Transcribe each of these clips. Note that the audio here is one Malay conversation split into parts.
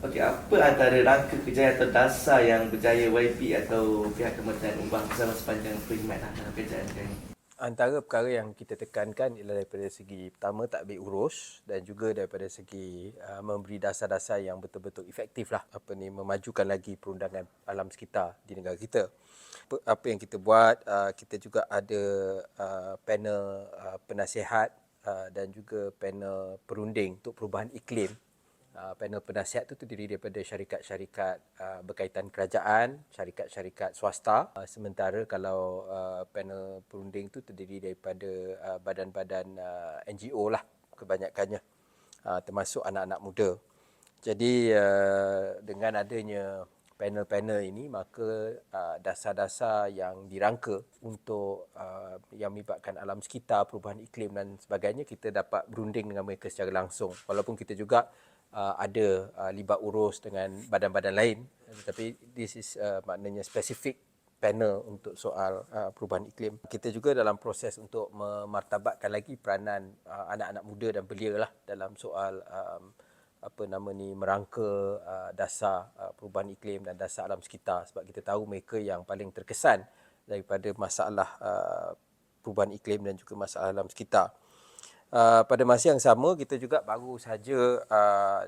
Okey, apa antara rangka kerjaya atau dasar yang berjaya YB atau pihak Kementerian Umbang bersama sepanjang perkhidmatan dalam kerajaan sekarang ini? Antara perkara yang kita tekankan ialah daripada segi pertama takbir urus dan juga daripada segi memberi dasar-dasar yang betul-betul efektif lah memajukan lagi perundangan alam sekitar di negara kita. Apa yang kita buat, kita juga ada panel penasihat dan juga panel perunding untuk perubahan iklim. Panel penasihat itu terdiri daripada syarikat-syarikat berkaitan kerajaan, syarikat-syarikat swasta. Sementara kalau panel perunding itu terdiri daripada badan-badan NGO lah kebanyakannya, termasuk anak-anak muda. Jadi dengan adanya panel-panel ini, maka dasar-dasar yang dirangka untuk yang melibatkan alam sekitar, perubahan iklim dan sebagainya, kita dapat berunding dengan mereka secara langsung. Walaupun kita juga ada libat urus dengan badan-badan lain, tetapi this is maknanya spesifik panel untuk soal perubahan iklim. Kita juga dalam proses untuk memartabatkan lagi peranan anak-anak muda dan belia lah dalam soal merangka dasar perubahan iklim dan dasar alam sekitar, sebab kita tahu mereka yang paling terkesan daripada masalah perubahan iklim dan juga masalah alam sekitar. Pada masa yang sama, kita juga baru saja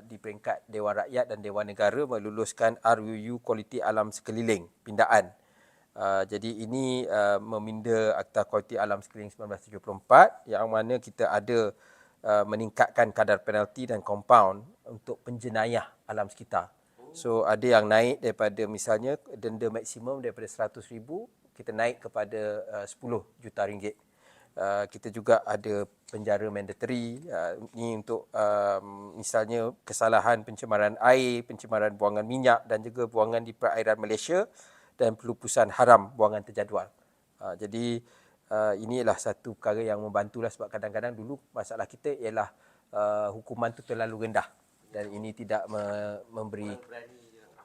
di peringkat Dewan Rakyat dan Dewan Negara meluluskan RUU Kualiti Alam Sekeliling Pindaan. Jadi ini meminda Akta Kualiti Alam Sekeliling 1974, yang mana kita ada meningkatkan kadar penalti dan kompaun untuk penjenayah alam sekitar. So ada yang naik daripada misalnya denda maksimum daripada RM100,000, kita naik kepada RM10 juta. Kita juga ada penjara mandatory, ini untuk misalnya kesalahan pencemaran air, pencemaran buangan minyak dan juga buangan di perairan Malaysia dan pelupusan haram buangan terjadual. Jadi ini adalah satu perkara yang membantulah, sebab kadang-kadang dulu masalah kita ialah hukuman tu terlalu rendah dan ini tidak memberi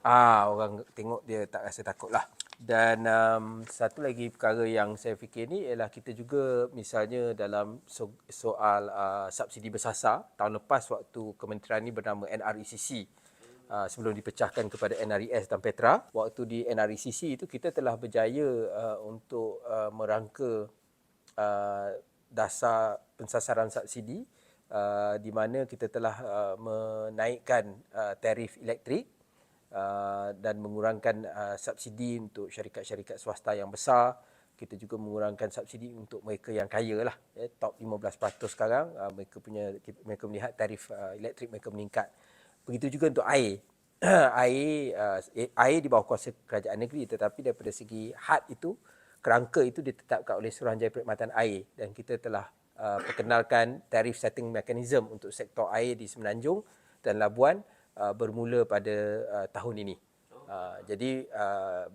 orang tengok dia tak rasa takut lah. Dan satu lagi perkara yang saya fikir ni ialah kita juga misalnya dalam soal subsidi bersasar, tahun lepas waktu kementerian ni bernama NRECC, sebelum dipecahkan kepada NRES dan Petra, waktu di NRECC itu kita telah berjaya untuk merangka dasar pensasaran subsidi, di mana kita telah menaikkan tarif elektrik dan mengurangkan subsidi untuk syarikat-syarikat swasta yang besar. Kita juga mengurangkan subsidi untuk mereka yang kaya lah, top 15% sekarang, mereka melihat tarif elektrik mereka meningkat. Begitu juga untuk air. Air di bawah kuasa kerajaan negeri, tetapi daripada segi had itu, kerangka itu ditetapkan oleh Suruhanjaya Perkhidmatan Air, dan kita telah perkenalkan tarif setting mechanism untuk sektor air di Semenanjung dan Labuan bermula pada tahun ini. Jadi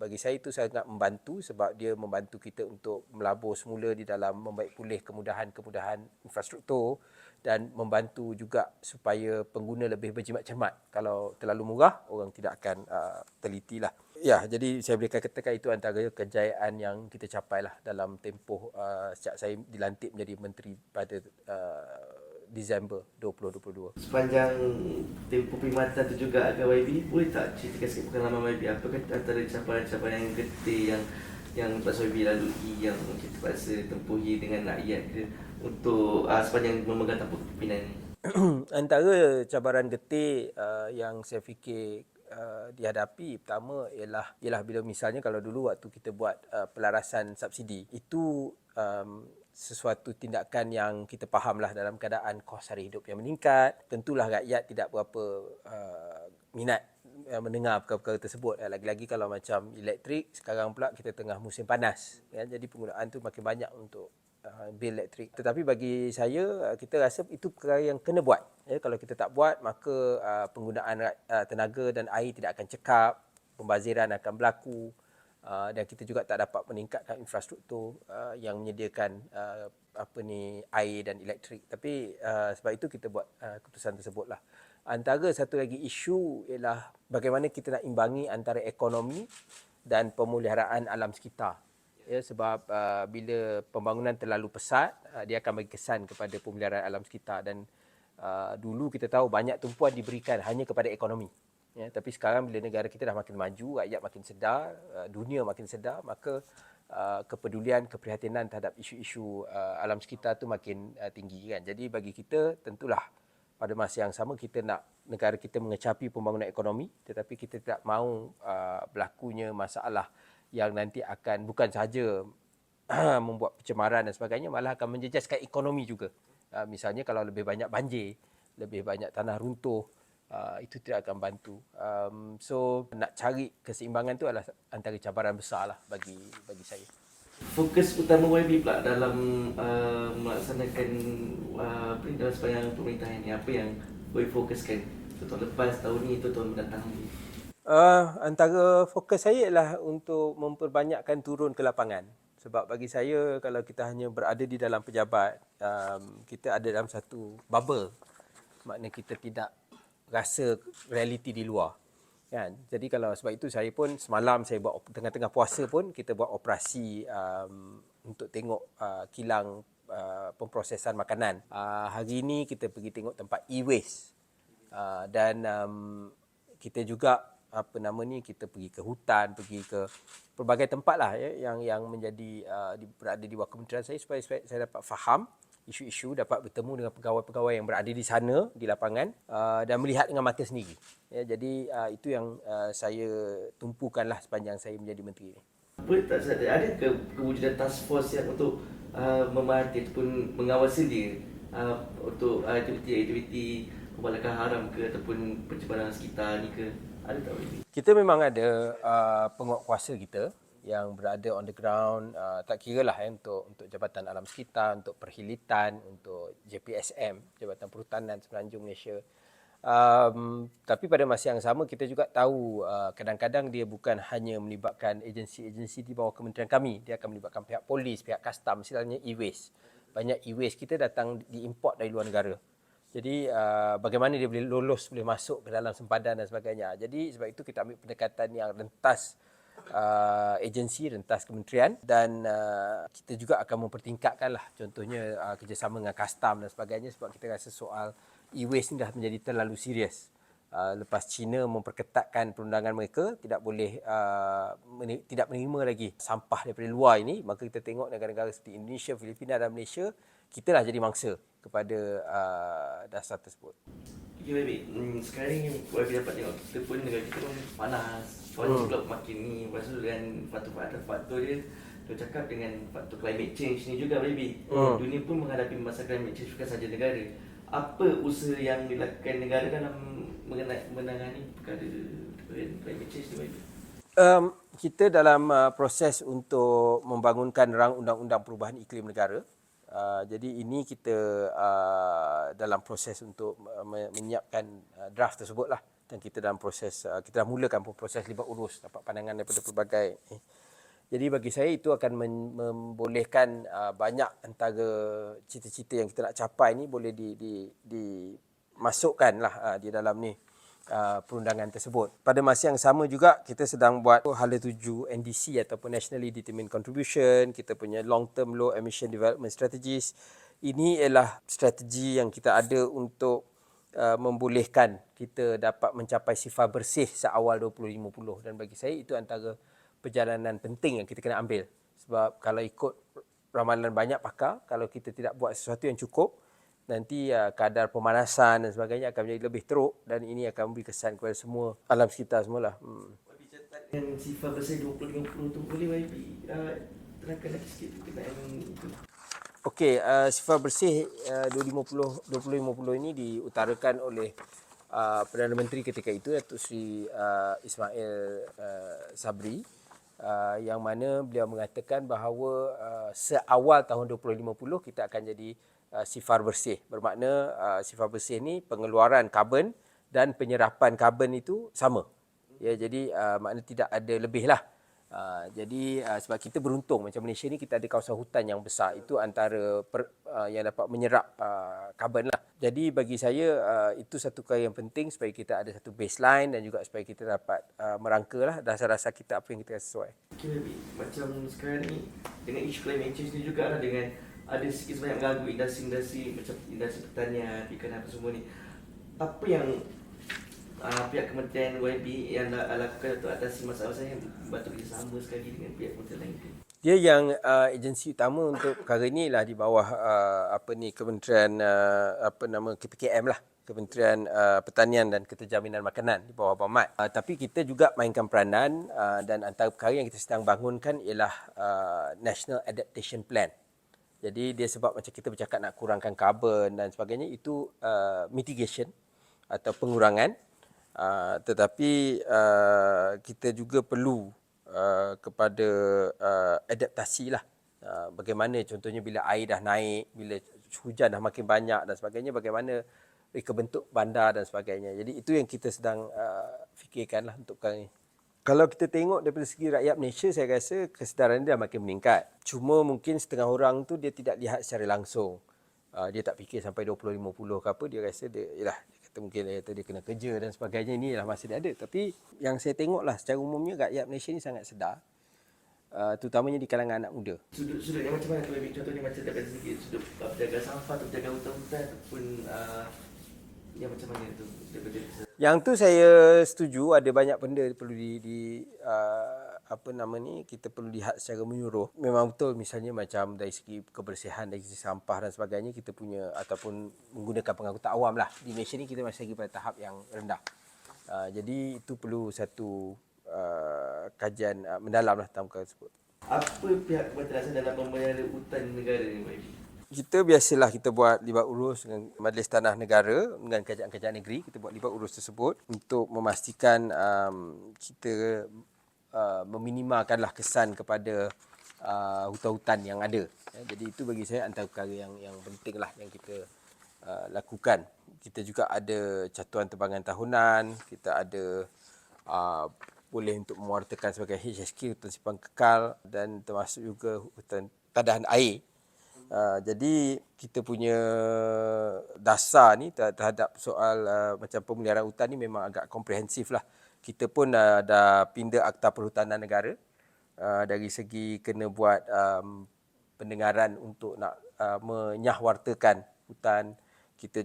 bagi saya itu sangat membantu, sebab dia membantu kita untuk melabur semula di dalam membaik pulih kemudahan-kemudahan infrastruktur dan membantu juga supaya pengguna lebih berjimat cermat. Kalau terlalu murah, orang tidak akan teliti lah. Ya, jadi saya boleh katakan itu antara kejayaan yang kita capai lah dalam tempoh sejak saya dilantik menjadi menteri pada Disember 2022. Sepanjang tempoh perkhidmatan tu juga agak YB, boleh tak ceritakan sikit pengalaman YB? Apakah antara capaian-capaian yang getih yang Lepas YB lalui, yang kita terpaksa tempuhi dengan rakyat ke, untuk sepanjang memegang tampuk kepimpinan ini? Antara cabaran getih yang saya fikir dihadapi pertama ialah bila misalnya kalau dulu waktu kita buat pelarasan subsidi, itu sesuatu tindakan yang kita fahamlah dalam keadaan kos sara hidup yang meningkat. Tentulah rakyat tidak berapa minat mendengar perkara-perkara tersebut. Lagi-lagi kalau macam elektrik, sekarang pula kita tengah musim panas, jadi penggunaan tu makin banyak untuk bil elektrik. Tetapi bagi saya, kita rasa itu perkara yang kena buat. Kalau kita tak buat, maka penggunaan tenaga dan air tidak akan cekap, pembaziran akan berlaku, dan kita juga tak dapat meningkatkan infrastruktur yang menyediakan air dan elektrik. Tapi sebab itu kita buat keputusan tersebut lah. Antara satu lagi isu ialah bagaimana kita nak imbangi antara ekonomi dan pemeliharaan alam sekitar. Sebab bila pembangunan terlalu pesat, dia akan bagi kesan kepada pemeliharaan alam sekitar, dan dulu kita tahu banyak tumpuan diberikan hanya kepada ekonomi. Ya, tapi sekarang bila negara kita dah makin maju, rakyat makin sedar, dunia makin sedar, maka kepedulian, keprihatinan terhadap isu-isu alam sekitar tu makin tinggi kan. Jadi bagi kita tentulah pada masa yang sama kita nak negara kita mengecapi pembangunan ekonomi, tetapi kita tidak mahu berlakunya masalah yang nanti akan bukan sahaja membuat pencemaran dan sebagainya, malah akan menjejaskan ekonomi juga. Misalnya kalau lebih banyak banjir, lebih banyak tanah runtuh, itu tidak akan bantu. So nak cari keseimbangan tu adalah antara cabaran besar lah bagi saya. Fokus utama YB pula dalam melaksanakan dalam sepanjang pemerintahan ini, apa yang YB fokuskan? Itu tahun lepas, tahun ni, itu tahun mendatang ni. Antara fokus saya ialah untuk memperbanyakkan turun ke lapangan. Sebab bagi saya, kalau kita hanya berada di dalam pejabat, kita ada dalam satu bubble. Maknanya kita tidak rasa realiti di luar. Kan? Jadi kalau sebab itu saya pun semalam saya buat tengah-tengah puasa pun kita buat operasi untuk tengok kilang pemprosesan makanan. Hari ini kita pergi tengok tempat e-waste. Dan kita juga kita pergi ke hutan, pergi ke pelbagai tempat lah ya, yang menjadi berada di bawah kementerian saya supaya saya dapat faham isu-isu, dapat bertemu dengan pegawai-pegawai yang berada di sana di lapangan dan melihat dengan mata sendiri. Ya, jadi itu yang saya tumpukanlah sepanjang saya menjadi menteri ini. Boleh tak saya ada kewujudan task force yang untuk memerhati ataupun mengawasi dia untuk aktiviti-aktiviti pembalakan haram ke ataupun pencemaran sekitar ni ke? Ada tak boleh? Kita memang ada penguat kuasa kita yang berada on the ground, tak kira lah untuk Jabatan Alam Sekitar, untuk Perhilitan, untuk JPSM, Jabatan Perhutanan Semenanjung Malaysia. Tapi pada masa yang sama kita juga tahu kadang-kadang dia bukan hanya melibatkan agensi-agensi di bawah kementerian kami, dia akan melibatkan pihak polis, pihak kastam, misalnya e-waste. Banyak e-waste kita datang diimport dari luar negara. Jadi bagaimana dia boleh masuk ke dalam sempadan dan sebagainya. Jadi sebab itu kita ambil pendekatan yang rentas agensi, rentas kementerian, dan kita juga akan mempertingkatkan lah contohnya kerjasama dengan kastam dan sebagainya, sebab kita rasa soal e-waste ni dah menjadi terlalu serius. Lepas China memperketatkan perundangan mereka, tidak boleh tidak menerima lagi sampah daripada luar ini, maka kita tengok negara-negara seperti Indonesia, Filipina dan Malaysia, kita lah jadi mangsa kepada dasar tersebut. Okay, baby. Sekarang ni YB dapat tengok kita pun negara kita pun panas. Soalnya pula makin ni, lepas tu dengan faktor dia cakap dengan faktor climate change ni juga baby. Dunia pun menghadapi masalah climate change, bukan saja negara. Apa usaha yang dilakukan negara dalam menangani perkara climate change ni baby? Kita dalam proses untuk membangunkan rang undang-undang perubahan iklim negara. Jadi ini kita dalam proses untuk menyiapkan draft tersebut lah, dan kita dalam proses kita dah mulakan proses libat urus, dapat pandangan daripada pelbagai. Jadi bagi saya itu akan membolehkan banyak antara cita-cita yang kita nak capai ni boleh dimasukkan lah di dalam ni perundangan tersebut. Pada masa yang sama juga kita sedang buat hala tuju NDC ataupun Nationally Determined Contribution, kita punya Long Term Low Emission Development Strategies. Ini ialah strategi yang kita ada untuk membolehkan kita dapat mencapai sifar bersih seawal 2050, dan bagi saya itu antara perjalanan penting yang kita kena ambil. Sebab kalau ikut ramalan banyak pakar, kalau kita tidak buat sesuatu yang cukup, nanti kadar pemanasan dan sebagainya akan menjadi lebih teruk, dan ini akan memberi kesan kepada semua alam sekitar semualah. Dengan sifar bersih 2050 tu boleh YB terangkan lagi sikit berkenaan itu? Okey, sifar bersih 2050 ini diutarakan oleh Perdana Menteri ketika itu, Datuk Seri Ismail Sabri, yang mana beliau mengatakan bahawa seawal tahun 2050 kita akan jadi sifar bersih. Bermakna sifar bersih ni pengeluaran karbon dan penyerapan karbon itu sama. Ya, jadi makna tidak ada lebih lah. Jadi sebab kita beruntung macam Malaysia ni, kita ada kawasan hutan yang besar, itu antara yang dapat menyerap karbon lah. Jadi bagi saya itu satu perkara yang penting supaya kita ada satu baseline, dan juga supaya kita dapat merangkalah dasar-dasar kita apa yang kita sesuai. Okay, baby. Macam sekarang ni dengan isu climate change ni juga lah, dengan ada sikit sebanyak mengganggu industri-industri macam industri pertanian, ikan apa semua ni. Apa yang pihak Kementerian YB yang lakukan untuk atasi masalah saya patut bersama sekali dengan pihak kementerian lain ke? Dia yang agensi utama untuk perkara ni lah di bawah Kementerian KPKM lah, Kementerian Pertanian dan Keterjaminan Makanan di bawah Berhad. Tapi kita juga mainkan peranan dan antara perkara yang kita sedang bangunkan ialah National Adaptation Plan. Jadi dia sebab macam kita bercakap nak kurangkan karbon dan sebagainya, itu mitigation atau pengurangan. Tetapi kita juga perlu kepada adaptasi lah. Bagaimana contohnya bila air dah naik, bila hujan dah makin banyak dan sebagainya, bagaimana reka bentuk bandar dan sebagainya. Jadi itu yang kita sedang fikirkan lah untuk kali ini. Kalau kita tengok daripada segi rakyat Malaysia, saya rasa kesedaran dia dah makin meningkat. Cuma mungkin setengah orang tu dia tidak lihat secara langsung. Dia tak fikir sampai 20-50 ke apa, dia rasa dia kata mungkin dia kena kerja dan sebagainya, inilah masa dia ada. Tapi yang saya tengok lah secara umumnya rakyat Malaysia ni sangat sedar, terutamanya di kalangan anak muda. Sudut yang macam mana tu, contohnya macam daripada segi sudut penjaga sampah atau penjaga hutan-hutan ataupun yang macam mana tu daripada Yang tu saya setuju, ada banyak benda perlu kita perlu lihat secara menyeluruh. Memang betul, misalnya macam dari segi kebersihan, dari segi sampah dan sebagainya, kita punya ataupun menggunakan pengangkutan awam lah. Di Malaysia ni kita masih lagi pada tahap yang rendah. Jadi itu perlu satu kajian mendalam lah tentang perkara tersebut. apa pihak kementerian dalam memelihara hutan negara ni, YB? Kita biasalah kita buat libat urus dengan Majlis Tanah Negara, dengan kerajaan-kerajaan negeri, kita buat libat urus tersebut untuk memastikan kita meminimalkanlah kesan kepada hutan-hutan yang ada. Jadi itu bagi saya antara perkara yang penting lah yang kita lakukan. Kita juga ada catuan tebangan tahunan, kita ada boleh untuk mewartakan sebagai HSK, hutan simpan kekal, dan termasuk juga hutan tadahan air. Jadi kita punya dasar ni terhadap soal macam pemeliharaan hutan ni memang agak komprehensif lah. Kita pun dah pindah Akta Perhutanan Negara, dari segi kena buat pendengaran untuk nak menyahwartakan hutan. Kita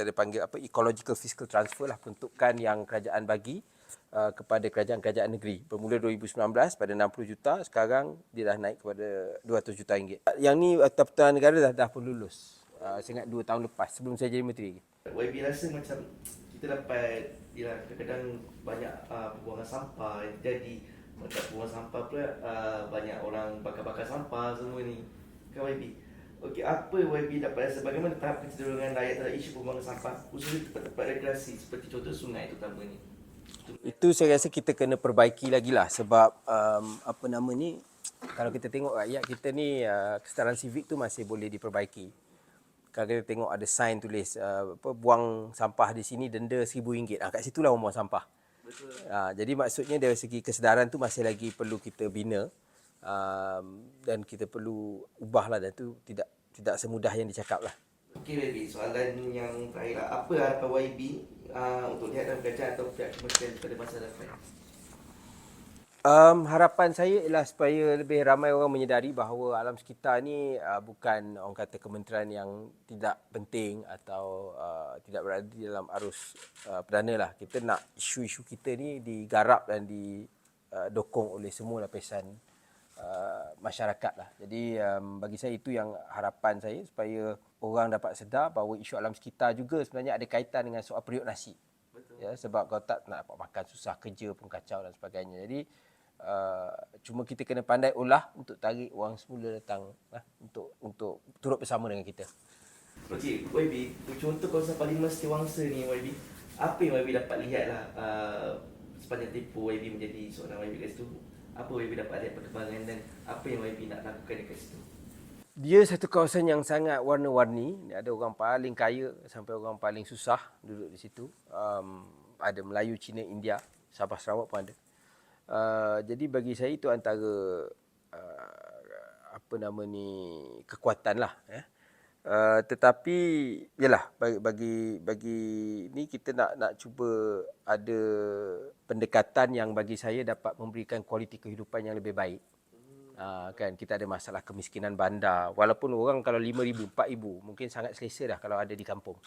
ada panggil ecological fiscal transfer lah, peruntukan yang kerajaan bagi kepada kerajaan-kerajaan negeri. Bermula 2019 pada 60 juta, sekarang dia dah naik kepada 200 juta ringgit. Yang ni Akta Perhutanan Negara dah pun lulus. Saya ingat 2 tahun lepas, sebelum saya jadi menteri. YB rasa macam kita dapat kadang-kadang banyak pembuangan sampah yang terjadi. Macam pembuangan sampah pula banyak orang bakar-bakar sampah semua ni. Kan YB? Okey, apa YB dapat rasa bagaimana tahap kecenderungan rakyat terhadap isu pembuangan sampah khususnya tempat-tempat rekreasi seperti contoh sungai terutamanya? Itu saya rasa kita kena perbaiki lagi lah, sebab kalau kita tengok rakyat kita ni, kesedaran civik tu masih boleh diperbaiki. Kalau kita tengok ada sign tulis buang sampah di sini denda RM1,000, kat situlah orang buang sampah. Betul. Jadi maksudnya dari segi kesedaran tu masih lagi perlu kita bina, dan kita perlu ubahlah, dan itu tidak semudah yang dicakap lah. Okey YB, soalan yang terakhir lah. Apa harapan YB untuk lihat dalam kerajaan atau pihak kementerian pada masa depan? Harapan saya ialah supaya lebih ramai orang menyedari bahawa alam sekitar ni bukan orang kata kementerian yang tidak penting atau tidak berada di dalam arus perdana lah. Kita nak isu-isu kita ni digarap dan didokong oleh semua lapisan masyarakat lah. Jadi bagi saya itu yang harapan saya, supaya orang dapat sedar bahawa isu alam sekitar juga sebenarnya ada kaitan dengan soal periuk nasi. Betul. Ya, sebab kalau tak nak dapat makan susah, kerja pun kacau dan sebagainya. Jadi cuma kita kena pandai olah untuk tarik orang semula datang untuk turut bersama dengan kita. Okey, YB, contoh kawasan Parlimen Setiawangsa ni YB, apa yang YB dapat lihat lah sepanjang tempoh YB menjadi seorang YB kat situ? Apa YB dapat lihat perkembangan dan apa yang YB nak lakukan dekat situ? Dia satu kawasan yang sangat warna-warni. Ada orang paling kaya sampai orang paling susah duduk di situ. Ada Melayu, Cina, India, Sabah, Sarawak pun ada. Jadi bagi saya itu antara kekuatan lah. Tetapi yalah, bagi ni kita nak cuba ada pendekatan yang bagi saya dapat memberikan kualiti kehidupan yang lebih baik. Kan kita ada masalah kemiskinan bandar. Walaupun orang kalau 5,000, 4,000 mungkin sangat selesa dah kalau ada di kampung.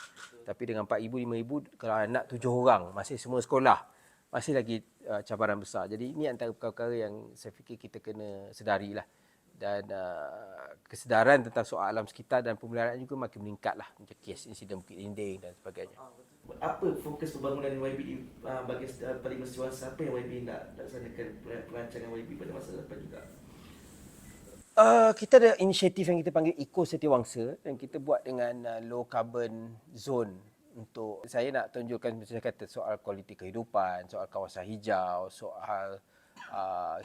Tapi dengan 4,000, 5,000 kalau anak 7 orang masih semua sekolah, masih lagi cabaran besar. Jadi ini antara perkara-perkara yang saya fikir kita kena sedari lah. Dan kesedaran tentang soal alam sekitar dan pemeliharaan juga makin meningkat lah. Macam kes insiden Bukit Dinding dan sebagainya. Apa fokus pembangunan YB di bahagian paling setiausaha? Apa yang YB nak laksanakan perancangan YB pada masa depan juga? Kita ada inisiatif yang kita panggil Eco Setiawangsa dan kita buat dengan low carbon zone. Untuk saya nak tunjukkan macam saya kata soal kualiti kehidupan, soal kawasan hijau, soal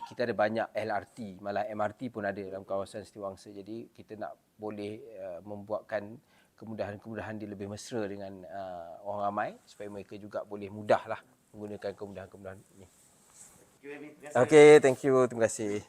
kita ada banyak LRT, malah MRT pun ada dalam kawasan Setiawangsa. Jadi kita nak boleh membuatkan kemudahan-kemudahan dia lebih mesra dengan orang ramai supaya mereka juga boleh mudahlah menggunakan kemudahan-kemudahan ini. Okay, Okay, thank you. Terima kasih.